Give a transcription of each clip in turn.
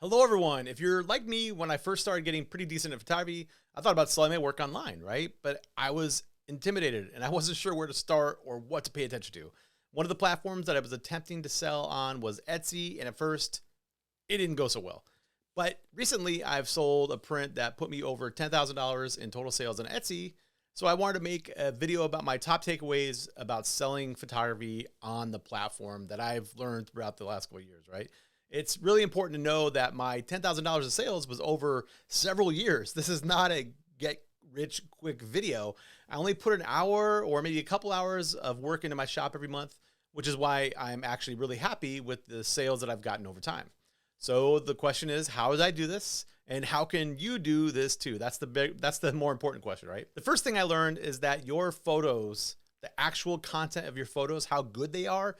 Hello, everyone. If you're like me, when I first started getting pretty decent at photography, I thought about selling my work online, right? But I was intimidated and I wasn't sure where to start or what to pay attention to. One of the platforms that I was attempting to sell on was Etsy, and at first, it didn't go so well. But recently, I've sold a print that put me over $10,000 in total sales on Etsy. So I wanted to make a video about my top takeaways about selling photography on the platform that I've learned throughout the last couple of years, right? It's really important to know that my $10,000 of sales was over several years. This is not a get rich quick video. I only put an hour or maybe a couple hours of work into my shop every month, which is why I'm actually really happy with the sales that I've gotten over time. So the question is, how did I do this? And how can you do this too? That's the more important question, right? The first thing I learned is that your photos, the actual content of your photos, how good they are,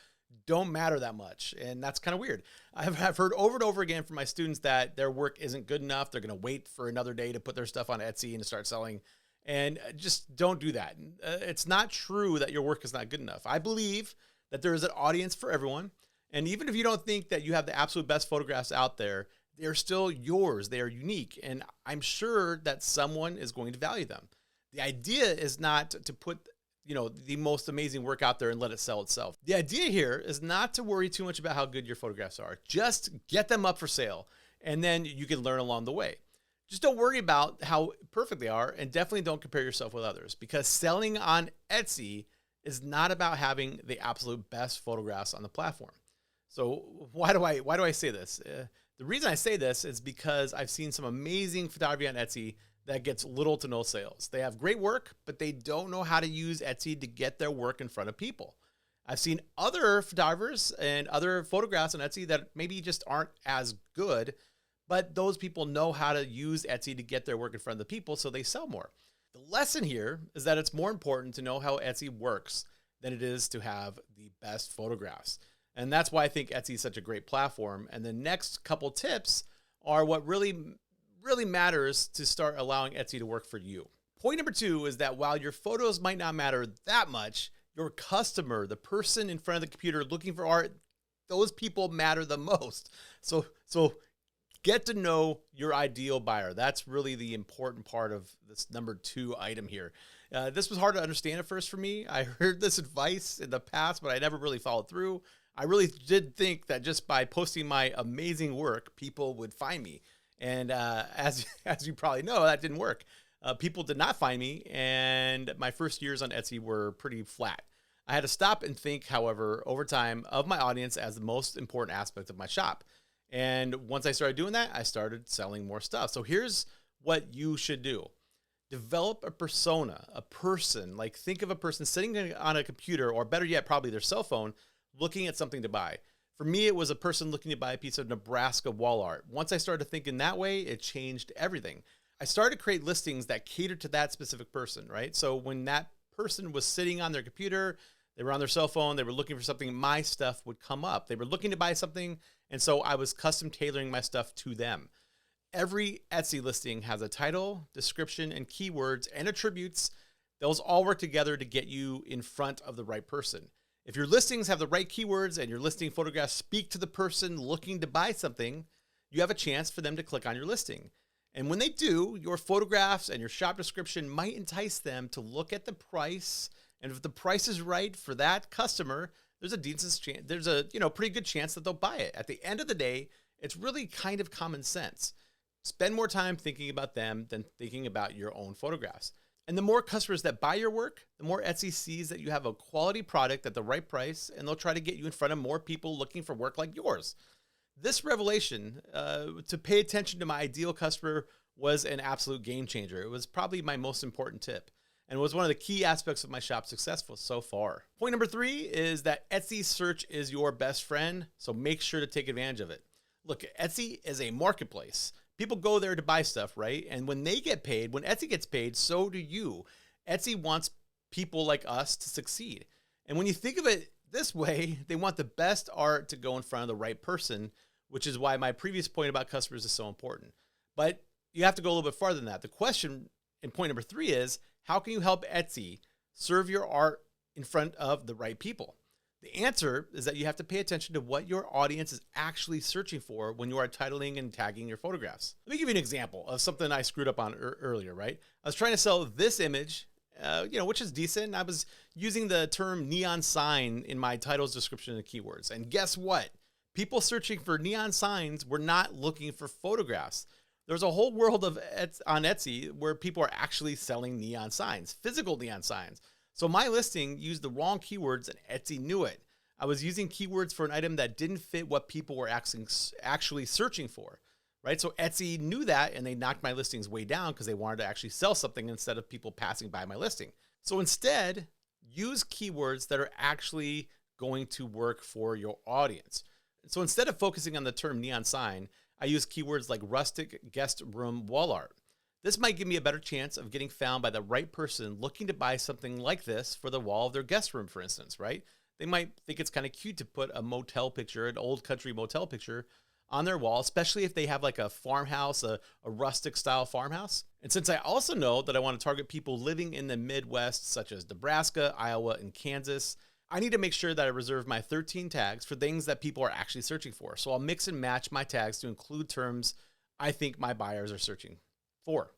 don't matter that much. And that's kind of weird. I've heard over and over again from my students that their work isn't good enough. They're going to wait for another day to put their stuff on Etsy and to start selling. And just don't do that. It's not true that your work is not good enough. I believe that there is an audience for everyone. And even if you don't think that you have the absolute best photographs out there, they're still yours. They are unique. And I'm sure that someone is going to value them. The idea is not to put the most amazing work out there and let it sell itself. The idea here is not to worry too much about how good your photographs are. Just get them up for sale, and then you can learn along the way. Just don't worry about how perfect they are, and definitely don't compare yourself with others, because selling on Etsy is not about having the absolute best photographs on the platform. So why do I say this? The reason I say this is because I've seen some amazing photography on Etsy that gets little to no sales. They have great work, but they don't know how to use Etsy to get their work in front of people. I've seen other photographers and other photographs on Etsy that maybe just aren't as good, but those people know how to use Etsy to get their work in front of the people, so they sell more. The lesson here is that it's more important to know how Etsy works than it is to have the best photographs. And that's why I think Etsy is such a great platform. And the next couple tips are what really matters to start allowing Etsy to work for you. Point number 2 is that while your photos might not matter that much, your customer, the person in front of the computer looking for art, those people matter the most. So get to know your ideal buyer. That's really the important part of this number 2 item here. This was hard to understand at first for me. I heard this advice in the past, but I never really followed through. I really did think that just by posting my amazing work, people would find me. And as you probably know, that didn't work. People did not find me, and my first years on Etsy were pretty flat. I had to stop and think, however, over time of my audience as the most important aspect of my shop. And once I started doing that, I started selling more stuff. So here's what you should do. Develop a persona, a person. Like, think of a person sitting on a computer, or better yet, probably their cell phone, looking at something to buy. For me, it was a person looking to buy a piece of Nebraska wall art. Once I started thinking that way, it changed everything. I started to create listings that catered to that specific person, right? So when that person was sitting on their computer, they were on their cell phone, they were looking for something, my stuff would come up. They were looking to buy something, and so I was custom tailoring my stuff to them. Every Etsy listing has a title, description, and keywords and attributes. Those all work together to get you in front of the right person. If your listings have the right keywords and your listing photographs speak to the person looking to buy something, you have a chance for them to click on your listing. And when they do, your photographs and your shop description might entice them to look at the price. And if the price is right for that customer, there's a decent chance, there's a pretty good chance that they'll buy it. At the end of the day, it's really kind of common sense. Spend more time thinking about them than thinking about your own photographs. And the more customers that buy your work, the more Etsy sees that you have a quality product at the right price, and they'll try to get you in front of more people looking for work like yours. This revelation, to pay attention to my ideal customer, was an absolute game changer. It was probably my most important tip, and was one of the key aspects of my shop's success so far. Point number 3 is that Etsy search is your best friend, so make sure to take advantage of it. Look, Etsy is a marketplace. People go there to buy stuff, right? And when they get paid, when Etsy gets paid, so do you. Etsy wants people like us to succeed. And when you think of it this way, they want the best art to go in front of the right person, which is why my previous point about customers is so important. But you have to go a little bit farther than that. The question in point number 3 is, how can you help Etsy serve your art in front of the right people? The answer is that you have to pay attention to what your audience is actually searching for when you are titling and tagging your photographs. Let me give you an example of something I screwed up on earlier, right? I was trying to sell this image, which is decent. I was using the term neon sign in my title's description and keywords. And guess what? People searching for neon signs were not looking for photographs. There's a whole world on Etsy where people are actually selling neon signs, physical neon signs. So my listing used the wrong keywords and Etsy knew it. I was using keywords for an item that didn't fit what people were actually searching for, right? So Etsy knew that and they knocked my listings way down because they wanted to actually sell something instead of people passing by my listing. So instead, use keywords that are actually going to work for your audience. So instead of focusing on the term neon sign, I use keywords like rustic guest room wall art. This might give me a better chance of getting found by the right person looking to buy something like this for the wall of their guest room, for instance, right? They might think it's kind of cute to put a motel picture, an old country motel picture on their wall, especially if they have like a farmhouse, a rustic style farmhouse. And since I also know that I want to target people living in the Midwest, such as Nebraska, Iowa, and Kansas, I need to make sure that I reserve my 13 tags for things that people are actually searching for. So I'll mix and match my tags to include terms I think my buyers are searching for.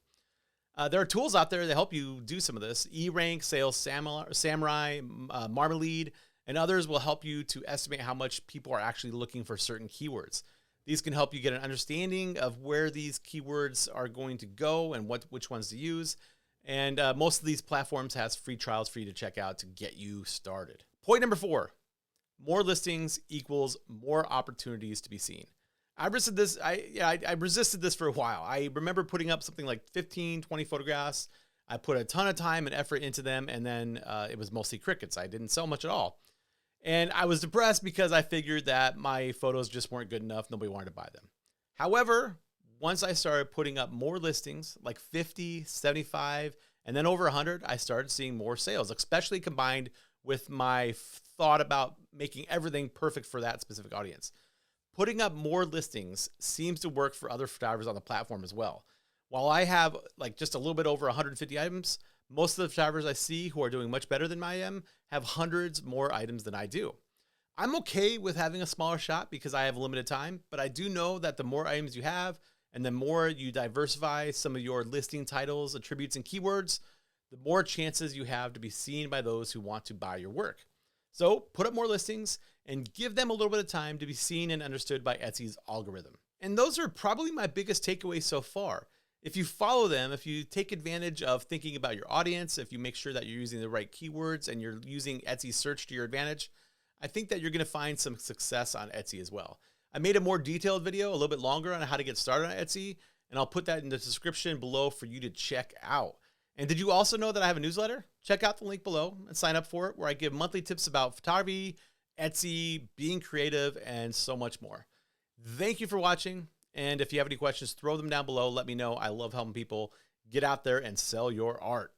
There are tools out there that help you do some of this. eRank, Sales Samurai, Marmalade, and others will help you to estimate how much people are actually looking for certain keywords. These can help you get an understanding of where these keywords are going to go and which ones to use. And most of these platforms has free trials for you to check out to get you started. Point number 4, more listings equals more opportunities to be seen. I resisted this for a while. I remember putting up something like 15, 20 photographs. I put a ton of time and effort into them, and then it was mostly crickets. I didn't sell much at all. And I was depressed because I figured that my photos just weren't good enough. Nobody wanted to buy them. However, once I started putting up more listings, like 50, 75, and then over 100, I started seeing more sales, especially combined with my thought about making everything perfect for that specific audience. Putting up more listings seems to work for other photographers on the platform as well. While I have like just a little bit over 150 items, most of the photographers I see who are doing much better than I am have hundreds more items than I do. I'm okay with having a smaller shop because I have limited time, but I do know that the more items you have and the more you diversify some of your listing titles, attributes, and keywords, the more chances you have to be seen by those who want to buy your work. So put up more listings and give them a little bit of time to be seen and understood by Etsy's algorithm. And those are probably my biggest takeaways so far. If you follow them, if you take advantage of thinking about your audience, if you make sure that you're using the right keywords and you're using Etsy search to your advantage, I think that you're going to find some success on Etsy as well. I made a more detailed video, a little bit longer, on how to get started on Etsy, and I'll put that in the description below for you to check out. And did you also know that I have a newsletter? Check out the link below and sign up for it, where I give monthly tips about photography, Etsy, being creative, and so much more. Thank you for watching. And if you have any questions, throw them down below. Let me know. I love helping people get out there and sell your art.